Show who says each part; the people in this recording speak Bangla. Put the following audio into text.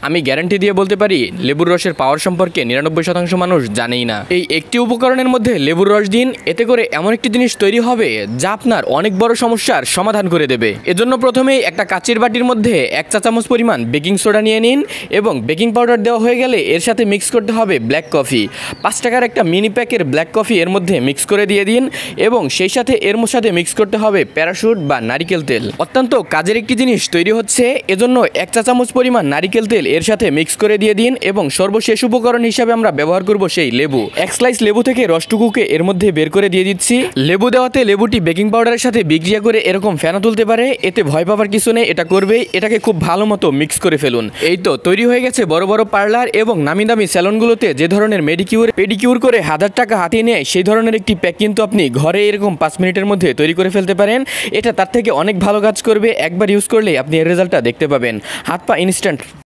Speaker 1: আমি গ্যারান্টি দিয়ে বলতে পারি লেবুর রসের পাওয়ার সম্পর্কে 99% মানুষ জানেই না। এই একটি উপকরণের মধ্যে লেবুর রস দিন, এতে করে এমন একটি জিনিস তৈরি হবে যা আপনার অনেক বড় সমস্যার সমাধান করে দেবে। এজন্য প্রথমেই একটা কাচের বাটির মধ্যে 1 চা চামচ পরিমাণ বেকিং সোডা নিয়ে নিন এবং বেকিং পাউডার দেওয়া হয়ে গেলে এর সাথে মিক্স করতে হবে ব্ল্যাক কফি। 5 টাকার একটা মিনি প্যাকের ব্ল্যাক কফি এর মধ্যে মিক্স করে দিয়ে দিন এবং সেই সাথে এর সাথে মিক্স করতে হবে প্যারাশুট বা নারিকেল তেল। অত্যন্ত কাজের একটি জিনিস তৈরি হচ্ছে, এজন্য 1 চা চামচ পরিমাণ নারিকেল তেল এর সাথে মিক্স করে দিয়ে দিন এবং সর্বশেষ উপকরণ হিসাবে আমরা ব্যবহার করব সেই লেবু। 1 স্লাইস লেবু থেকে রসটুকুকে এর মধ্যে বের করে দিয়ে দিচ্ছি। লেবু দেওয়াতে লেবুটি বেকিং পাউডারের সাথে বিক্রিয়া করে এরকম ফেনা তুলতে পারে, এতে ভয় পাওয়ার কিছু নেই, এটা করবেই। এটাকে খুব ভালো মতো মিক্স করে ফেলুন। এই তো তৈরি হয়ে গেছে বড় বড় পার্লার এবং নামি দামি স্যালনগুলোতে যে ধরনের মেডিকিউর পেডিকিউর করে 1000 টাকা হাতিয়ে নেয় সেই ধরনের একটি প্যাক কিন্তু আপনি ঘরে এরকম 5 মিনিটের মধ্যে তৈরি করে ফেলতে পারেন। এটা তার থেকে অনেক ভালো কাজ করবে। একবার ইউজ করলে আপনি এর রেজাল্টটা দেখতে পাবেন, হাত পা ইনস্ট্যান্ট।